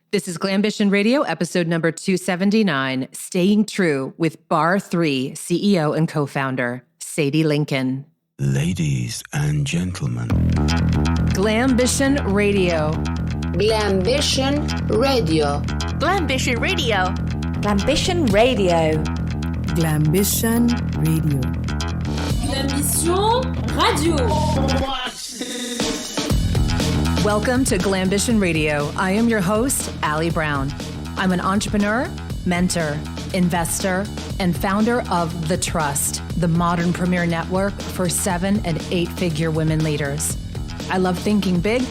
This is Glambition Radio, episode number 279, Staying True with Barre3 CEO and co-founder, Sadie Lincoln. Ladies and gentlemen. Glambition Radio. Glambition Radio. Glambition Radio. Glambition Radio. Glambition Radio. Glambition Radio. Welcome to Glambition Radio. I am your host, Allie Brown. I'm an entrepreneur, mentor, investor, and founder of The Trust, the modern premier network for 7- and 8-figure women leaders. I love thinking big,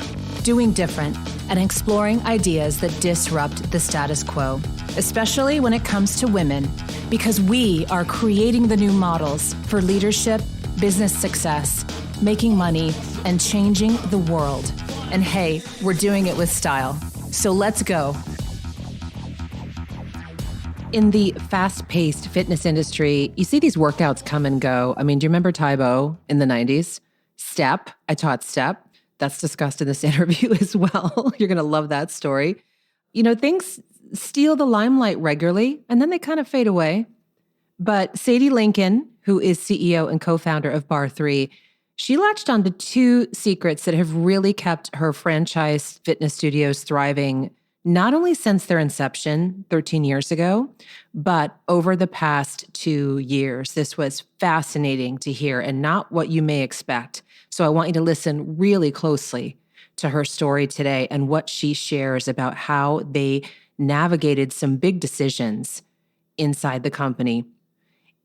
doing different, and exploring ideas that disrupt the status quo, especially when it comes to women, because we are creating the new models for leadership, business success, making money, and changing the world. And hey, we're doing it with style. So let's go. In the fast-paced fitness industry, you see these workouts come and go. I mean, do you remember Tybo in the 90s? Step, I taught Step. That's discussed in this interview as well. You're going to love that story. You know, things steal the limelight regularly, and then they kind of fade away. But Sadie Lincoln, who is CEO and co-founder of Barre3, she latched on to 2 secrets that have really kept her franchise fitness studios thriving, not only since their inception 13 years ago, but over the past 2 years. This was fascinating to hear and not what you may expect. So I want you to listen really closely to her story today and what she shares about how they navigated some big decisions inside the company.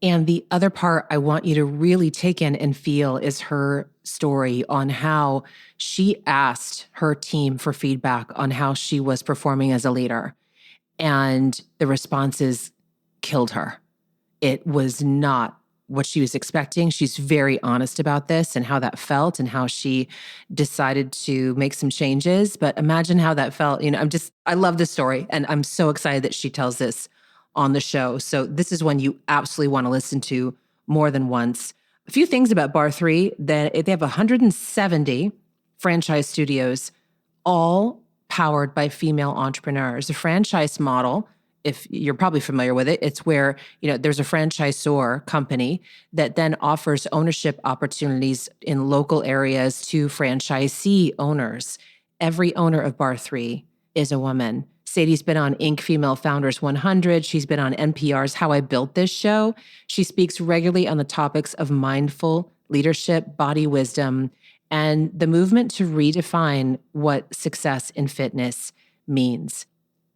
And the other part I want you to really take in and feel is her story on how she asked her team for feedback on how she was performing as a leader. And the responses killed her. It was not what she was expecting. She's very honest about this and how that felt and how she decided to make some changes. But imagine how that felt. You know, I love this story, and I'm so excited that she tells this on the show. So this is one you absolutely want to listen to more than once. A few things about Barre3, that they have 170 franchise studios, all powered by female entrepreneurs. The franchise model, if you're probably familiar with it, it's where, you know, there's a franchisor company that then offers ownership opportunities in local areas to franchisee owners. Every owner of Barre3 is a woman. Sadie's been on Inc. Female Founders 100. She's been on NPR's How I Built This Show. She speaks regularly on the topics of mindful leadership, body wisdom, and the movement to redefine what success in fitness means.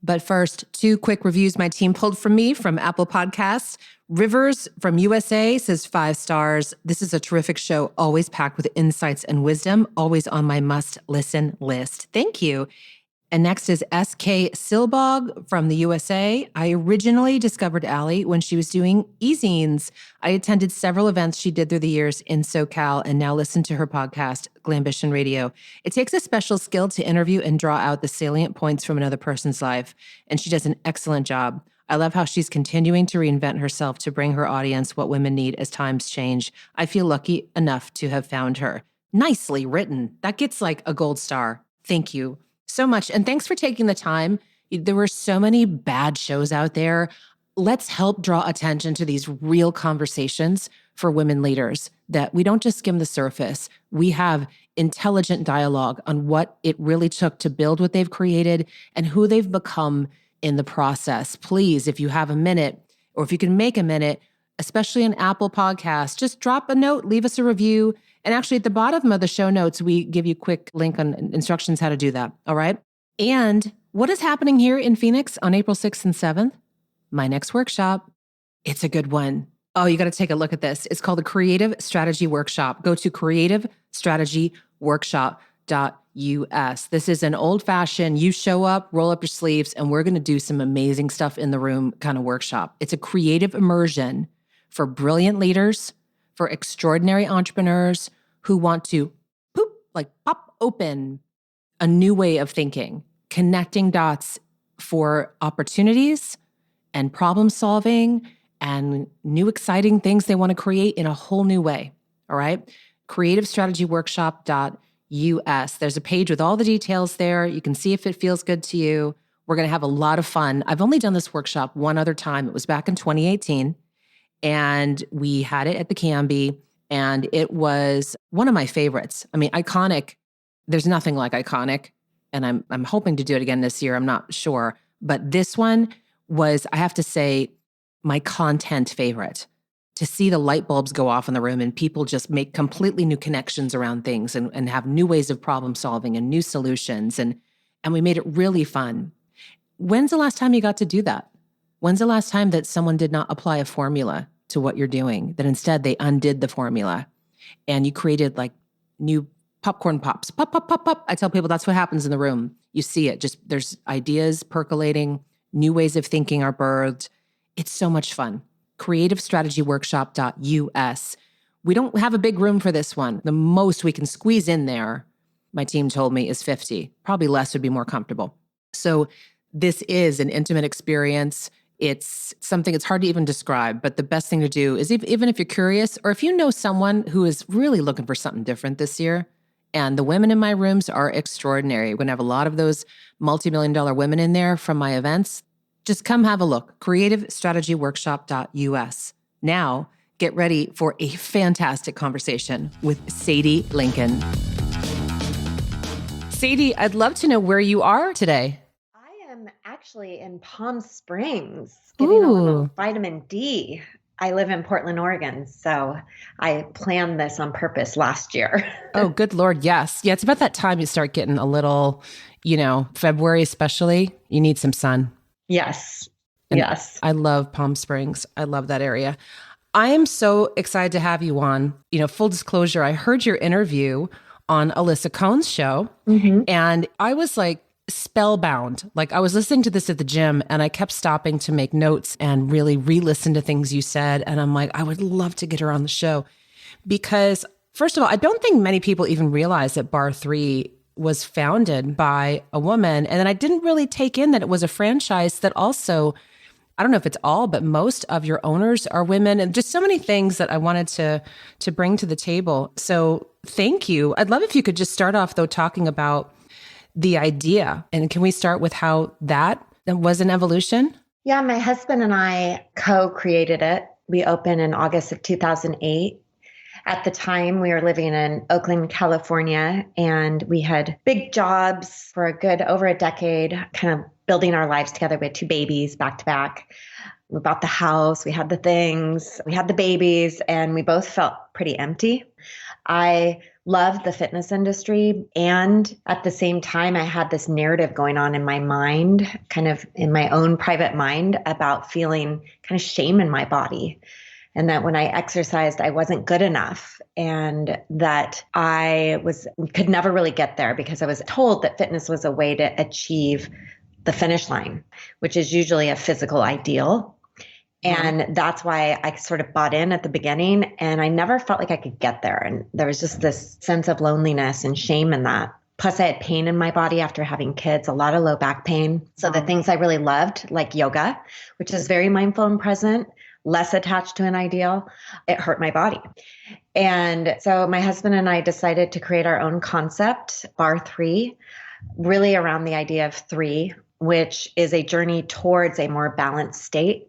But first, 2 quick reviews my team pulled from me from Apple Podcasts. Rivers from USA says 5 stars. This is a terrific show, always packed with insights and wisdom, always on my must-listen list. Thank you. And next is SK Silbog from the USA. I originally discovered Allie when she was doing e-zines. I attended several events she did through the years in SoCal and now listen to her podcast, Glambition Radio. It takes a special skill to interview and draw out the salient points from another person's life, and she does an excellent job. I love how she's continuing to reinvent herself to bring her audience what women need as times change. I feel lucky enough to have found her. Nicely written. That gets like a gold star. Thank you so much. And thanks for taking the time. There were so many bad shows out there. Let's help draw attention to these real conversations for women leaders, that we don't just skim the surface. We have intelligent dialogue on what it really took to build what they've created and who they've become in the process. Please, if you have a minute, or if you can make a minute, especially an Apple podcast, just drop a note, leave us a review. And actually, at the bottom of the show notes, we give you a quick link on instructions how to do that, all right? And what is happening here in Phoenix on April 6th and 7th? My next workshop. It's a good one. Oh, you got to take a look at this. It's called the Creative Strategy Workshop. Go to creativestrategyworkshop.us. This is an old-fashioned, you show up, roll up your sleeves, and we're going to do some amazing stuff in the room kind of workshop. It's a creative immersion for brilliant leaders, for extraordinary entrepreneurs who want to pop open a new way of thinking, connecting dots for opportunities and problem solving and new exciting things they want to create in a whole new way. All right. creativestrategyworkshop.us. There's a page with all the details there. You can see if it feels good to you. We're going to have a lot of fun. I've only done this workshop one other time. It was back in 2018, and we had it at the Canby, and it was one of my favorites. I mean, iconic. There's nothing like iconic, and I'm hoping to do it again this year. I'm not sure, but this one was, I have to say, my content favorite. To see the light bulbs go off in the room and people just make completely new connections around things and have new ways of problem solving and new solutions. And we made it really fun. When's the last time you got to do that? When's the last time that someone did not apply a formula to what you're doing, that instead they undid the formula and you created like new popcorn pops, pop, pop, pop, pop. I tell people that's what happens in the room. You see it, just there's ideas percolating, new ways of thinking are birthed. It's so much fun. creativestrategyworkshop.us. We don't have a big room for this one. The most we can squeeze in there, my team told me, is 50. Probably less would be more comfortable. So this is an intimate experience. It's something it's hard to even describe, but the best thing to do is even if you're curious, or if you know someone who is really looking for something different this year, and the women in my rooms are extraordinary. We're going to have a lot of those multi-million-dollar women in there from my events. Just come have a look, creativestrategyworkshop.us. Now, get ready for a fantastic conversation with Sadie Lincoln. Sadie, I'd love to know where you are today. I am actually in Palm Springs getting a little vitamin D. I live in Portland, Oregon, so I planned this on purpose last year. Oh, good Lord, yes. Yeah, it's about that time you start getting a little, February especially, you need some sun. Yes. And yes. I love Palm Springs. I love that area. I am so excited to have you on. Full disclosure, I heard your interview on Alyssa Cohn's show, and I was like spellbound. Like I was listening to this at the gym and I kept stopping to make notes and really re-listen to things you said. And I'm like, I would love to get her on the show because, first of all, I don't think many people even realize that Barre3 was founded by a woman. And then I didn't really take in that it was a franchise that also, I don't know if it's all, but most of your owners are women, and just so many things that I wanted to bring to the table. So thank you. I'd love if you could just start off though, talking about the idea. And can we start with how that was an evolution? Yeah, my husband and I co-created it. We opened in August of 2008. At the time, we were living in Oakland, California, and we had big jobs for over a decade, kind of building our lives together. We had 2 babies back to back. We bought the house, we had the things, we had the babies, and we both felt pretty empty. I loved the fitness industry, and at the same time, I had this narrative going on in my mind, kind of in my own private mind, about feeling kind of shame in my body. And that when I exercised, I wasn't good enough, and that I could never really get there because I was told that fitness was a way to achieve the finish line, which is usually a physical ideal. And that's why I sort of bought in at the beginning, and I never felt like I could get there. And there was just this sense of loneliness and shame in that. Plus, I had pain in my body after having kids, a lot of low back pain. So the things I really loved, like yoga, which is very mindful and present, less attached to an ideal, it hurt my body. And so my husband and I decided to create our own concept, Barre3, really around the idea of 3, which is a journey towards a more balanced state.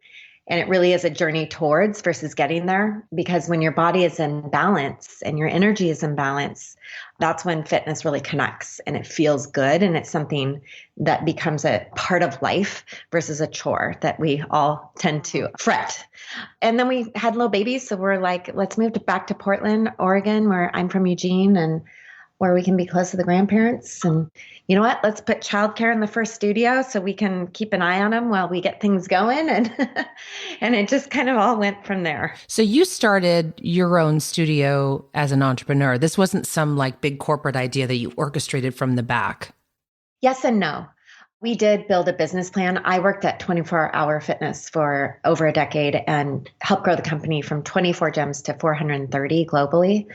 And it really is a journey towards versus getting there, because when your body is in balance and your energy is in balance, that's when fitness really connects and it feels good. And it's something that becomes a part of life versus a chore that we all tend to fret. And then we had little babies. So we're like, let's move back to Portland, Oregon, where I'm from Eugene, and where we can be close to the grandparents. And you know what? Let's put childcare in the first studio so we can keep an eye on them while we get things going. And and it just kind of all went from there. So you started your own studio as an entrepreneur. This wasn't some like big corporate idea that you orchestrated from the back. Yes and no. We did build a business plan. I worked at 24 Hour Fitness for over a decade and helped grow the company from 24 gyms to 430 globally.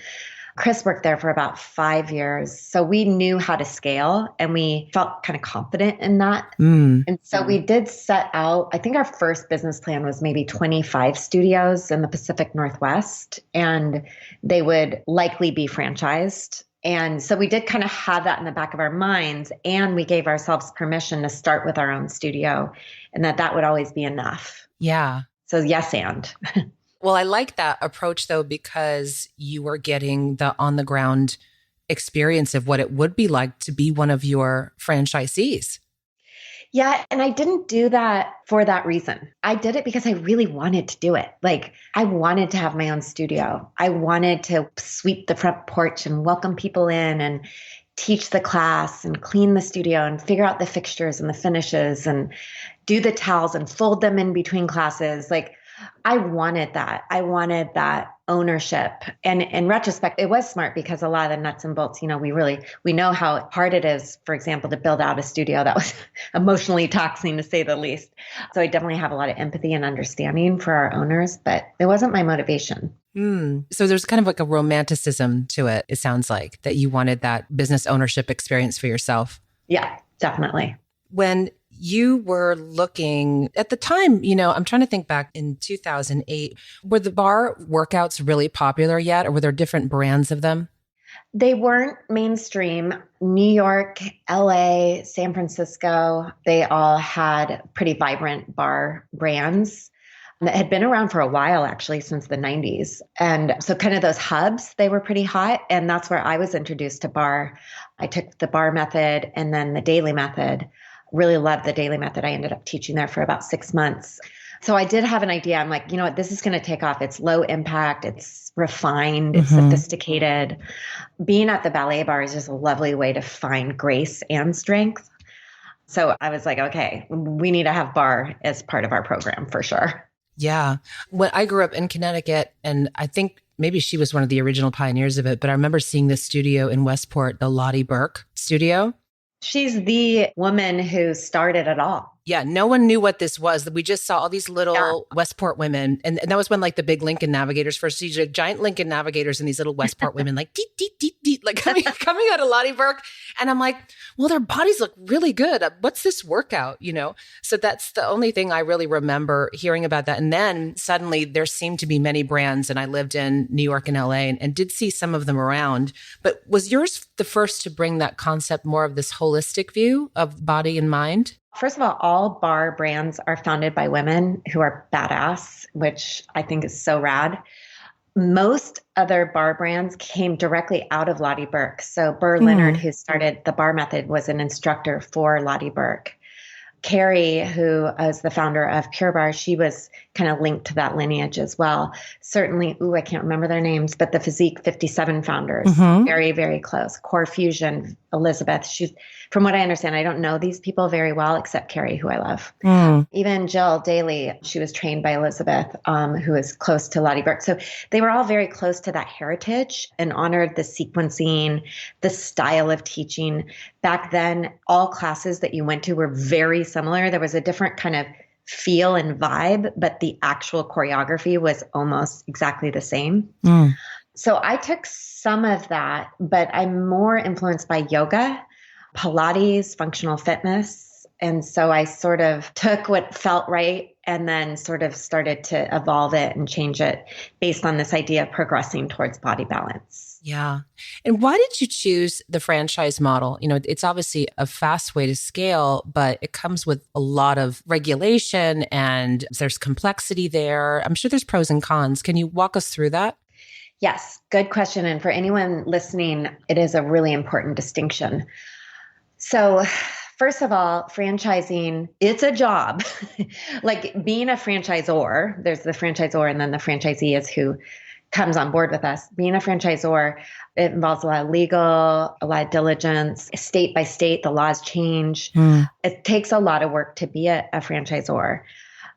Chris worked there for about 5 years. So we knew how to scale and we felt kind of confident in that. And so we did set out, I think our first business plan was maybe 25 studios in the Pacific Northwest, and they would likely be franchised. And so we did kind of have that in the back of our minds, and we gave ourselves permission to start with our own studio and that would always be enough. Yeah. So yes, and. Well, I like that approach though, because you were getting the on the ground experience of what it would be like to be one of your franchisees. Yeah. And I didn't do that for that reason. I did it because I really wanted to do it. Like I wanted to have my own studio. I wanted to sweep the front porch and welcome people in and teach the class and clean the studio and figure out the fixtures and the finishes and do the towels and fold them in between classes. Like I wanted that. I wanted that ownership. And in retrospect, it was smart because a lot of the nuts and bolts, we know how hard it is, for example, to build out a studio that was emotionally taxing to say the least. So I definitely have a lot of empathy and understanding for our owners, but it wasn't my motivation. So there's kind of like a romanticism to it. It sounds like that you wanted that business ownership experience for yourself. Yeah, definitely. When you were looking at the time, I'm trying to think back in 2008, were the barre workouts really popular yet, or were there different brands of them? They weren't mainstream. New York, LA, San Francisco, they all had pretty vibrant barre brands that had been around for a while, actually, since the 90s. And so kind of those hubs, they were pretty hot. And that's where I was introduced to barre. I took the barre method and then the daily method. Really loved the daily method. I ended up teaching there for about 6 months. So I did have an idea. I'm like, you know what, this is going to take off. It's low impact. It's refined. It's sophisticated. Being at the ballet barre is just a lovely way to find grace and strength. So I was like, okay, we need to have barre as part of our program for sure. Yeah. When I grew up in Connecticut, and I think maybe she was one of the original pioneers of it, but I remember seeing this studio in Westport, the Lottie Burke studio. She's the woman who started it all. Yeah, no one knew what this was. We just saw all these little Westport women. And that was when like the big Lincoln Navigators first, so giant Lincoln Navigators and these little Westport women like, deet, deet, deet, deet, like coming out of Lottie Burke. And I'm like, well, their bodies look really good. What's this workout, So that's the only thing I really remember hearing about that. And then suddenly there seemed to be many brands, and I lived in New York and LA and did see some of them around. But was yours the first to bring that concept, more of this holistic view of body and mind? First of all barre brands are founded by women who are badass, which I think is so rad. Most other barre brands came directly out of Lottie Burke. So Burr Leonard, who started the barre method, was an instructor for Lottie Burke. Carrie, who is the founder of Pure Barre, she was kind of linked to that lineage as well. Certainly, I can't remember their names, but the Physique 57 founders, very, very close. Core Fusion, Elizabeth, she's, from what I understand, I don't know these people very well, except Carrie, who I love. Even Jill Daly, she was trained by Elizabeth, who is close to Lottie Burke. So they were all very close to that heritage and honored the sequencing, the style of teaching. Back then, all classes that you went to were very similar. There was a different kind of feel and vibe, but the actual choreography was almost exactly the same. So I took some of that, but I'm more influenced by yoga, Pilates, functional fitness. And so I sort of took what felt right and then sort of started to evolve it and change it based on this idea of progressing towards body balance. Yeah. And why did you choose the franchise model? It's obviously a fast way to scale, but it comes with a lot of regulation and there's complexity there. I'm sure there's pros and cons. Can you walk us through that? Yes, good question. And for anyone listening, it is a really important distinction. So first of all, franchising, it's a job. Like being a franchisor, there's the franchisor and then the franchisee is who comes on board with us. Being a franchisor, it involves a lot of legal, a lot of diligence. State by state, the laws change. It takes a lot of work to be a franchisor.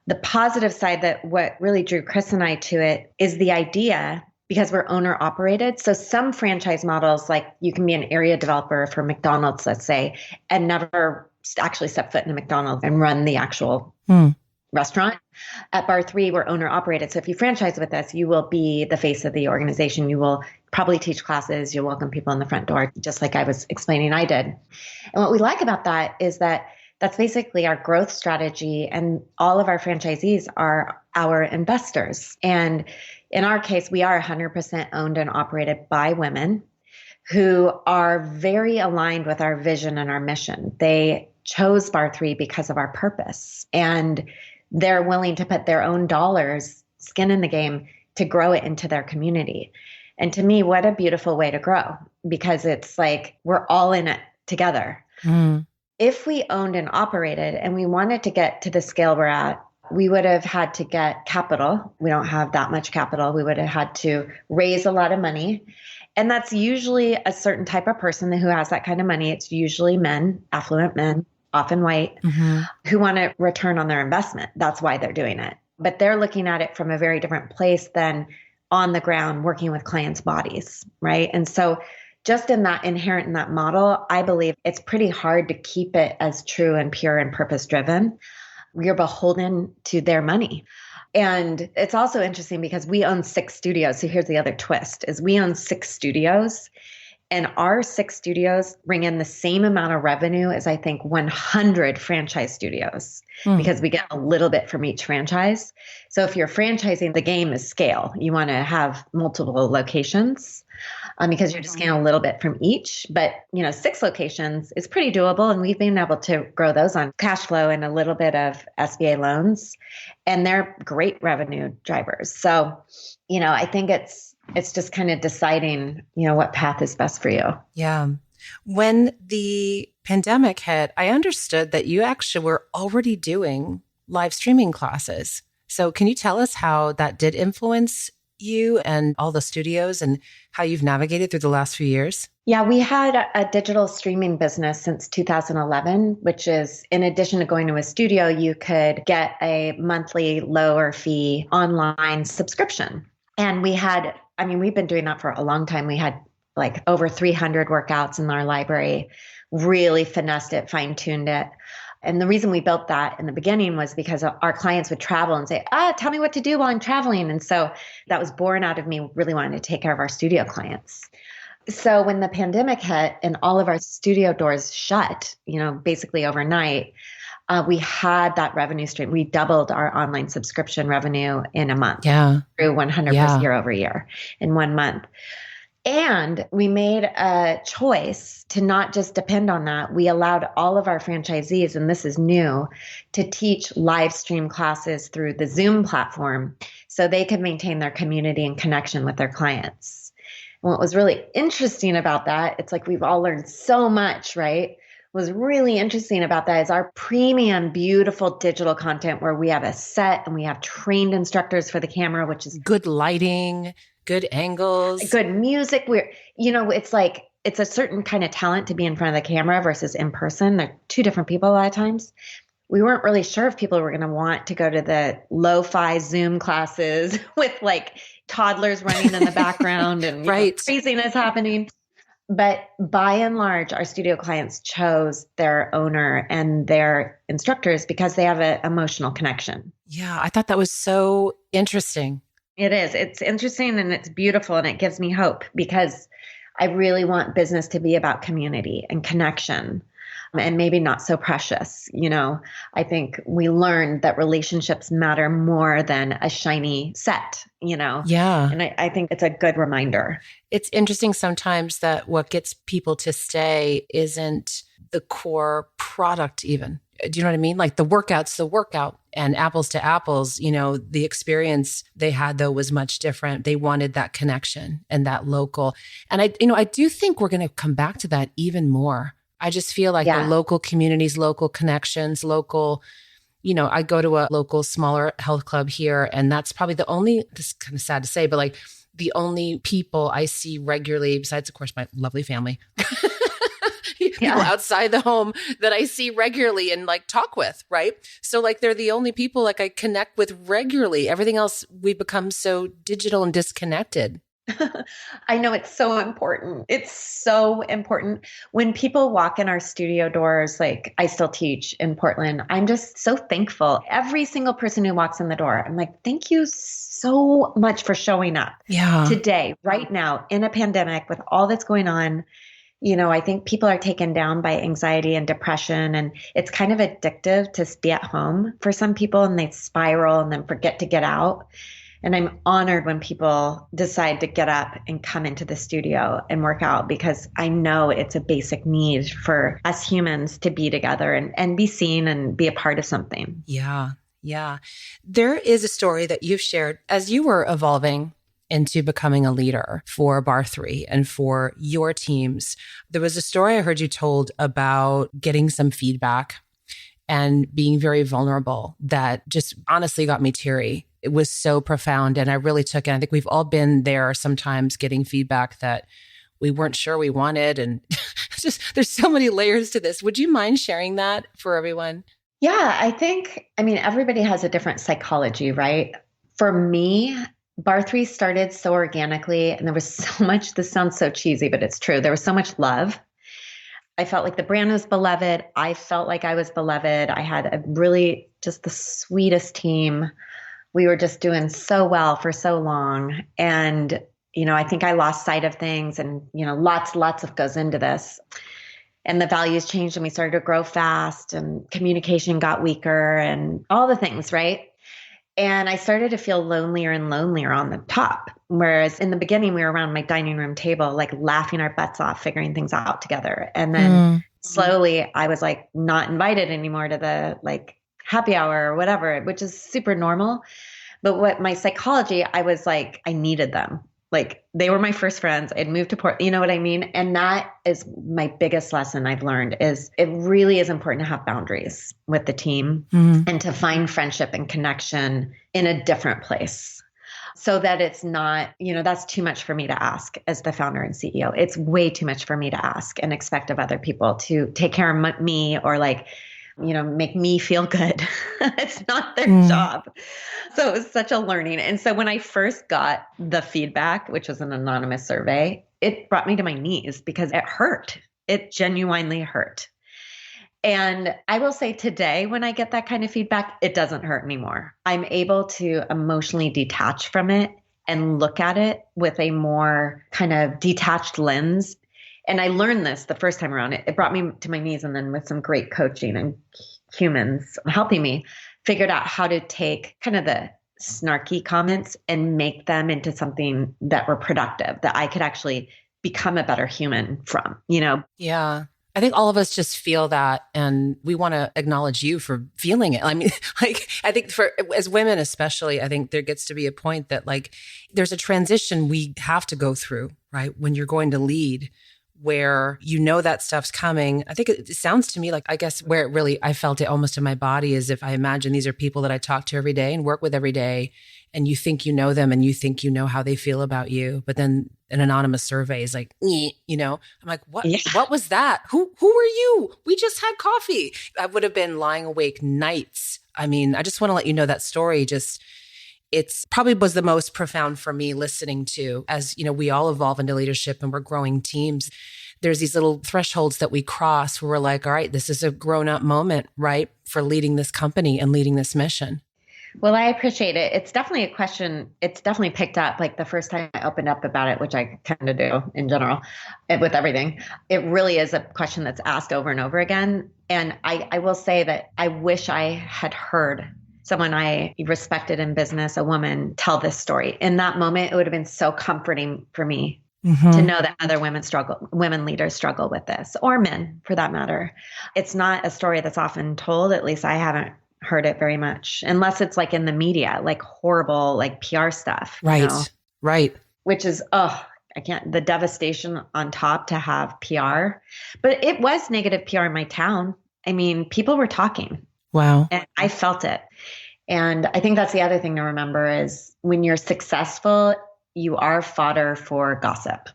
The positive side, that what really drew Chris and I to it, is the idea, because we're owner operated. So some franchise models, like you can be an area developer for McDonald's, let's say, and never actually step foot in a McDonald's and run the actual restaurant. At Barre3, we're owner operated. So if you franchise with us, you will be the face of the organization. You will probably teach classes. You'll welcome people in the front door, just like I was explaining I did. And what we like about that is that that's basically our growth strategy. And all of our franchisees are our investors. And in our case, we are 100% owned and operated by women who are very aligned with our vision and our mission. They chose Barre3 because of our purpose, and they're willing to put their own dollars, skin in the game, to grow it into their community. And to me, what a beautiful way to grow, because it's like we're all in it together. If we owned and operated and we wanted to get to the scale we're at, we would have had to get capital. We don't have that much capital. We would have had to raise a lot of money. And that's usually a certain type of person who has that kind of money. It's usually men, affluent men, often white, who want to return on their investment. That's why they're doing it. But they're looking at it from a very different place than on the ground working with clients' bodies, right? And so just inherent in that model, I believe it's pretty hard to keep it as true and pure and purpose driven. You're beholden to their money. And it's also interesting because we own 6 studios. So here's the other twist is we own 6 studios, and our 6 studios bring in the same amount of revenue as I think 100 franchise studios because we get a little bit from each franchise. So if you're franchising, the game is scale. You want to have multiple locations because you're just getting a little bit from each. But, 6 locations is pretty doable. And we've been able to grow those on cash flow and a little bit of SBA loans. And they're great revenue drivers. So, I think it's just kind of deciding, what path is best for you. Yeah. When the pandemic hit, I understood that you actually were already doing live streaming classes. So can you tell us how that did influence you and all the studios and how you've navigated through the last few years? Yeah, we had a digital streaming business since 2011, which is in addition to going to a studio, you could get a monthly lower fee online subscription. And we've been doing that for a long time. We had like over 300 workouts in our library, really finessed it, fine-tuned it. And the reason we built that in the beginning was because our clients would travel and say, tell me what to do while I'm traveling. And so that was born out of me really wanting to take care of our studio clients. So when the pandemic hit and all of our studio doors shut, basically overnight, we had that revenue stream. We doubled our online subscription revenue in a month. Yeah. Grew 100% year over year in 1 month. And we made a choice to not just depend on that. We allowed all of our franchisees, and this is new, to teach live stream classes through the Zoom platform so they could maintain their community and connection with their clients. And what was really interesting about that, it's like we've all learned so much, right? Was really interesting about that is our premium, beautiful digital content where we have a set and we have trained instructors for the camera, which is good lighting, good angles, good music. It's a certain kind of talent to be in front of the camera versus in person. They're 2 different people a lot of times. We weren't really sure if people were going to want to go to the lo-fi Zoom classes with like toddlers running in the background and craziness happening. But by and large, our studio clients chose their owner and their instructors because they have an emotional connection. Yeah, I thought that was so interesting. It is. It's interesting and it's beautiful and it gives me hope because I really want business to be about community and connection and maybe not so precious. I think we learned that relationships matter more than a shiny set, Yeah. And I think it's a good reminder. It's interesting sometimes that what gets people to stay isn't the core product even. Do you know what I mean? Like the workout's the workout and apples to apples, the experience they had though was much different. They wanted that connection and that local. And I do think we're going to come back to that even more. I just feel like the local communities, local connections, local, I go to a local smaller health club here and that's probably this is kind of sad to say, but like the only people I see regularly, besides of course my lovely family, people outside the home that I see regularly and like talk with, right? So like they're the only people like I connect with regularly. Everything else, we become so digital and disconnected. I know it's so important. It's so important. When people walk in our studio doors, like I still teach in Portland, I'm just so thankful. Every single person who walks in the door, I'm like, thank you so much for showing up today, right now, in a pandemic with all that's going on. I think people are taken down by anxiety and depression, and it's kind of addictive to be at home for some people, and they spiral and then forget to get out. And I'm honored when people decide to get up and come into the studio and work out, because I know it's a basic need for us humans to be together and be seen and be a part of something. Yeah. Yeah. There is a story that you've shared as you were evolving into becoming a leader for Barre3 and for your teams. There was a story I heard you told about getting some feedback and being very vulnerable that just honestly got me teary. It was so profound. And I really took it. I think we've all been there sometimes getting feedback that we weren't sure we wanted. And just there's so many layers to this. Would you mind sharing that for everyone? Yeah, everybody has a different psychology, right? For me, Barre3 started so organically, and there was so much, this sounds so cheesy, but it's true. There was so much love. I felt like the brand was beloved. I felt like I was beloved. I had a really just the sweetest team. We were just doing so well for so long. And, I think I lost sight of things, and, lots of goes into this. And the values changed, and we started to grow fast, and communication got weaker and all the things, right? And I started to feel lonelier and lonelier on the top. Whereas in the beginning, we were around my dining room table, like laughing our butts off, figuring things out together. And then slowly I was like not invited anymore to the like happy hour or whatever, which is super normal. But what my psychology, I was like, I needed them. Like they were my first friends. I'd moved to Port, you know what I mean? And that is my biggest lesson I've learned is it really is important to have boundaries with the team and to find friendship and connection in a different place so that it's not, that's too much for me to ask as the founder and CEO. It's way too much for me to ask and expect of other people to take care of me or like, make me feel good. It's not their job. So it was such a learning. And so when I first got the feedback, which was an anonymous survey, it brought me to my knees because it hurt. It genuinely hurt. And I will say today, when I get that kind of feedback, it doesn't hurt anymore. I'm able to emotionally detach from it and look at it with a more kind of detached lens. And I learned this the first time around. It brought me to my knees, and then with some great coaching and humans helping me, figured out how to take kind of the snarky comments and make them into something that were productive, that I could actually become a better human from, Yeah. I think all of us just feel that, and we want to acknowledge you for feeling it. I mean, I think as women especially, I think there gets to be a point that there's a transition we have to go through, right? When you're going to lead, where that stuff's coming. I think it sounds to me like, I guess where it really, I felt it almost in my body is if I imagine these are people that I talk to every day and work with every day, and you think you know them and you think you know how they feel about you, but then an anonymous survey is like, I'm like, what? Yeah. What was that? Who were you? We just had coffee. I would have been lying awake nights. I mean, I just want to let you know that story it's probably was the most profound for me listening to as, we all evolve into leadership and we're growing teams. There's these little thresholds that we cross where we're like, all right, this is a grown up moment, right? For leading this company and leading this mission. Well, I appreciate it. It's definitely a question. It's definitely picked up like the first time I opened up about it, which I kind of do in general with everything. It really is a question that's asked over and over again. And I will say that I wish I had heard someone I respected in business, a woman, tell this story. In that moment, it would have been so comforting for me to know that other women leaders struggle with this, or men for that matter. It's not a story that's often told. At least I haven't heard it very much, unless it's like in the media, like horrible, like PR stuff. Right. Right. Which is, the devastation on top to have PR. But it was negative PR in my town. I mean, people were talking. Wow. And I felt it. And I think that's the other thing to remember is when you're successful, you are fodder for gossip.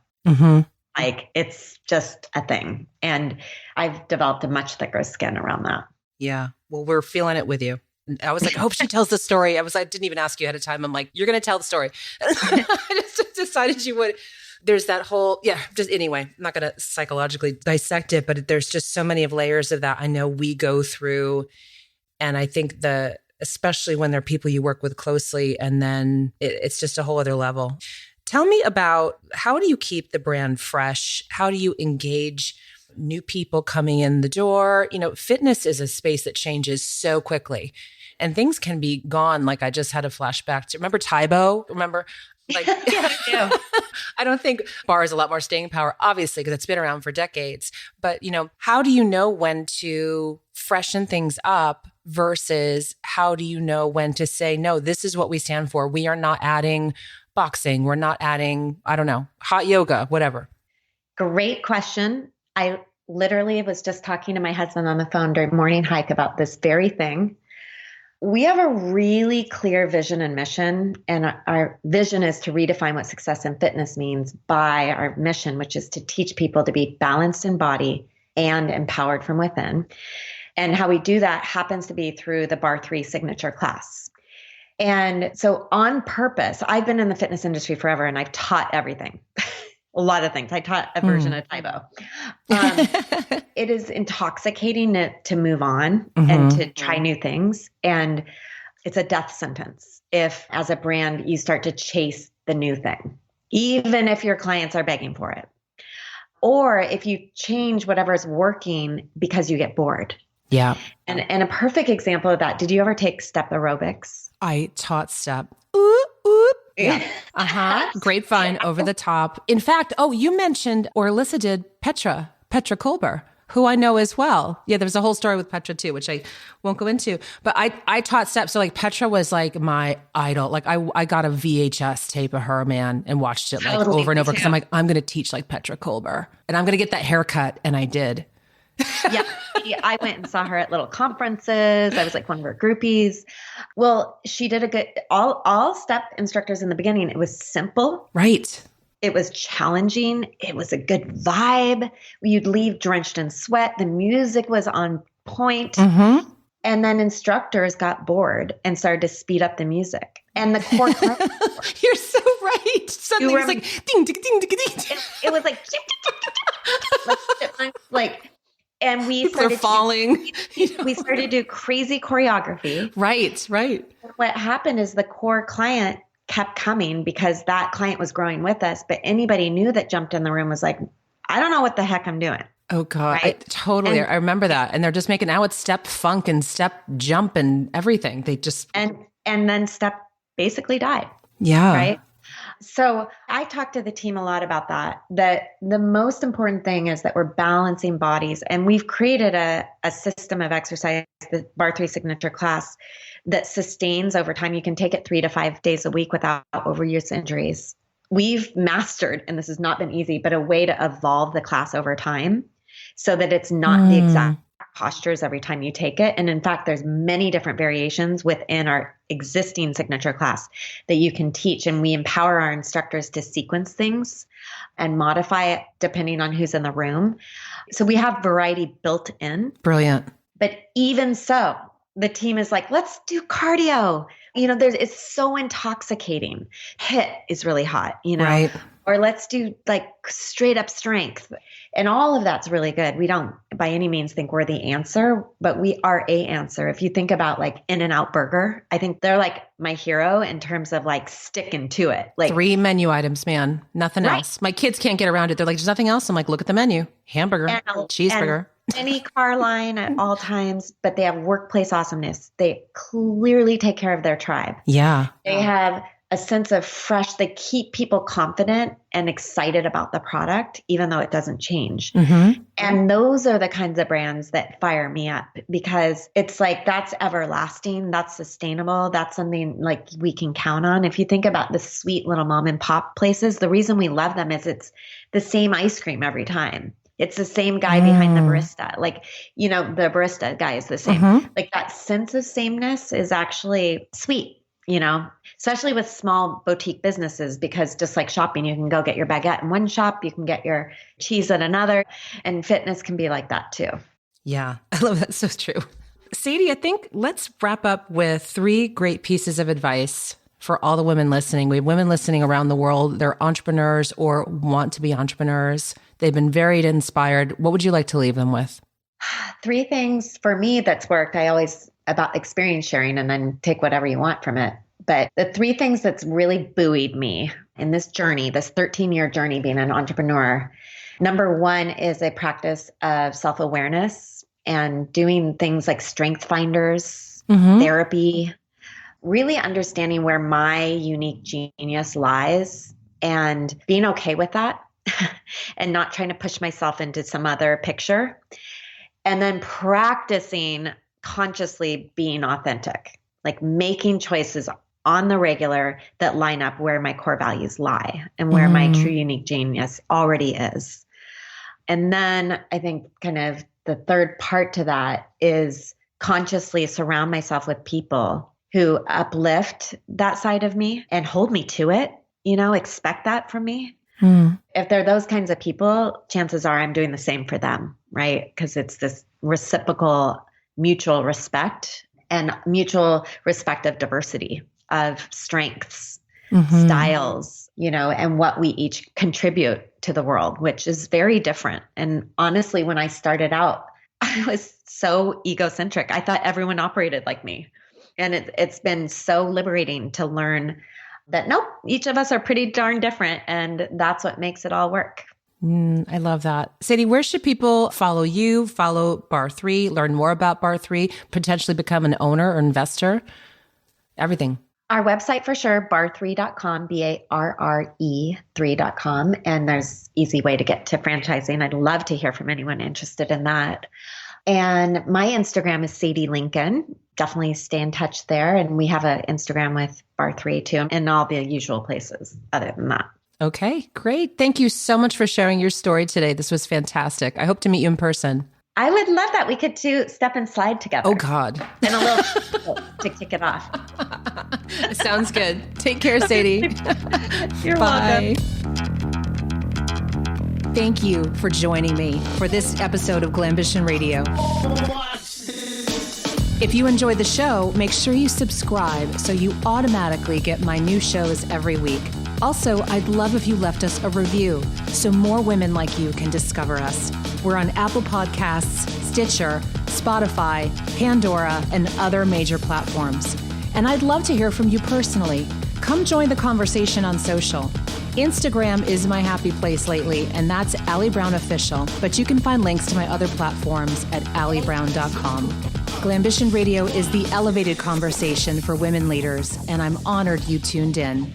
Like it's just a thing. And I've developed a much thicker skin around that. Yeah. Well, we're feeling it with you. I was like, I hope she tells the story. I didn't even ask you ahead of time. I'm like, you're going to tell the story. I just decided you would. There's that whole, anyway, I'm not going to psychologically dissect it, but there's just so many of layers of that I know we go through. And I think especially when they're people you work with closely, and then it's just a whole other level. Tell me about, how do you keep the brand fresh? How do you engage new people coming in the door. Fitness is a space that changes so quickly and things can be gone. Like I just had a flashback to, remember Tybo? Remember? Like, Yeah. I don't think barre has a lot more staying power, obviously, because it's been around for decades. But, how do you know when to freshen things up versus how do you know when to say, no, this is what we stand for. We are not adding boxing. We're not adding, I don't know, hot yoga, whatever. Great question. I literally was just talking to my husband on the phone during morning hike about this very thing. We have a really clear vision and mission, and our vision is to redefine what success in fitness means by our mission, which is to teach people to be balanced in body and empowered from within. And how we do that happens to be through the Barre3 signature class. And so on purpose, I've been in the fitness industry forever and I've taught everything. A lot of things. I taught a version of Tybo. It is intoxicating to move on and to try new things. And it's a death sentence if, as a brand, you start to chase the new thing, even if your clients are begging for it. Or if you change whatever is working because you get bored. Yeah. And a perfect example of that, did you ever take step aerobics? I taught step. Oop, oop. Yeah. Grapevine, over the top. In fact, you mentioned, or Alyssa did, Petra Kolber, who I know as well. Yeah, there's a whole story with Petra too, which I won't go into. But I taught steps. So like Petra was like my idol. Like I got a VHS tape of her, man, and watched it like over and over because I'm like, I'm going to teach like Petra Kolber and I'm going to get that haircut. And I did. Yeah. I went and saw her at little conferences. I was like one of her groupies. Well, she did a good, all step instructors in the beginning, it was simple. Right. It was challenging. It was a good vibe. You'd leave drenched in sweat. The music was on point. Mm-hmm. And then instructors got bored and started to speed up the music. And the core You're so right. Suddenly it was like ding, ding, ding, ding, ding. It was like and we people are falling. We started to do crazy choreography. Right. What happened is the core client kept coming because that client was growing with us. But anybody new that jumped in the room was like, I don't know what the heck I'm doing. Oh God, right? I remember that. And they're just making, now it's step funk and step jump and everything. They just. And then step basically died. Yeah. Right. So I talked to the team a lot about that the most important thing is that we're balancing bodies, and we've created a system of exercise, the Barre3 signature class, that sustains over time. You can take it 3 to 5 days a week without overuse injuries. We've mastered, and this has not been easy, but a way to evolve the class over time so that it's not the exact postures every time you take it. And in fact, there's many different variations within our existing signature class that you can teach. And we empower our instructors to sequence things and modify it depending on who's in the room. So we have variety built in. Brilliant. But even so, the team is like, let's do cardio. It's so intoxicating. HIIT is really hot, right. Or let's do like straight up strength. And all of that's really good. We don't by any means think we're the answer, but we are a answer. If you think about like In-N-Out Burger, I think they're like my hero in terms of like sticking to it. Like 3 menu items, man. Nothing else. My kids can't get around it. They're like, there's nothing else. I'm like, look at the menu. Hamburger, cheeseburger. Any car line at all times, but they have workplace awesomeness. They clearly take care of their tribe. Yeah. They have a sense of fresh. They keep people confident and excited about the product, even though it doesn't change. Mm-hmm. And those are the kinds of brands that fire me up because it's like, that's everlasting. That's sustainable. That's something like we can count on. If you think about the sweet little mom and pop places, the reason we love them is it's the same ice cream every time. It's the same guy behind the barista. Like, the barista guy is the same. Mm-hmm. Like that sense of sameness is actually sweet, especially with small boutique businesses, because just like shopping, you can go get your baguette in one shop, you can get your cheese at another, and fitness can be like that too. Yeah, I love that. So true. Sadie, I think let's wrap up with 3 great pieces of advice for all the women listening. We have women listening around the world. They're entrepreneurs or want to be entrepreneurs. They've been very inspired. What would you like to leave them with? 3 things for me that's worked. I always about experience sharing and then take whatever you want from it. But the 3 things that's really buoyed me in this journey, this 13-year journey being an entrepreneur, Number one is a practice of self-awareness and doing things like strength finders, therapy, really understanding where my unique genius lies and being okay with that and not trying to push myself into some other picture. And then practicing consciously being authentic, like making choices on the regular that line up where my core values lie and where my true unique genius already is. And then I think kind of the third part to that is consciously surround myself with people who uplift that side of me and hold me to it, expect that from me. If they're those kinds of people, chances are I'm doing the same for them, right? Because it's this reciprocal mutual respect and mutual respect of diversity, of strengths, styles, and what we each contribute to the world, which is very different. And honestly, when I started out, I was so egocentric. I thought everyone operated like me. And it's been so liberating to learn that, nope, each of us are pretty darn different. And that's what makes it all work. I love that. Sadie, where should people follow you, follow Barre3, learn more about Barre3, potentially become an owner or investor? Everything. Our website for sure, barre3.com, BARRE3.com. And there's easy way to get to franchising. I'd love to hear from anyone interested in that. And my Instagram is Sadie Lincoln. Definitely stay in touch there. And we have an Instagram with Barre3 too, and all the usual places other than that. Okay, great. Thank you so much for sharing your story today. This was fantastic. I hope to meet you in person. I would love that. We could do step and slide together. Oh, God. And a little to kick it off. Sounds good. Take care, Sadie. You're Bye. welcome. Thank you for joining me for this episode of Glambition Radio. If you enjoyed the show, make sure you subscribe so you automatically get my new shows every week. Also, I'd love if you left us a review so more women like you can discover us. We're on Apple Podcasts, Stitcher, Spotify, Pandora, and other major platforms. And I'd love to hear from you personally. Come join the conversation on social. Instagram is my happy place lately, and that's Allie Brown Official, but you can find links to my other platforms at alliebrown.com. Glambition Radio is the elevated conversation for women leaders, and I'm honored you tuned in.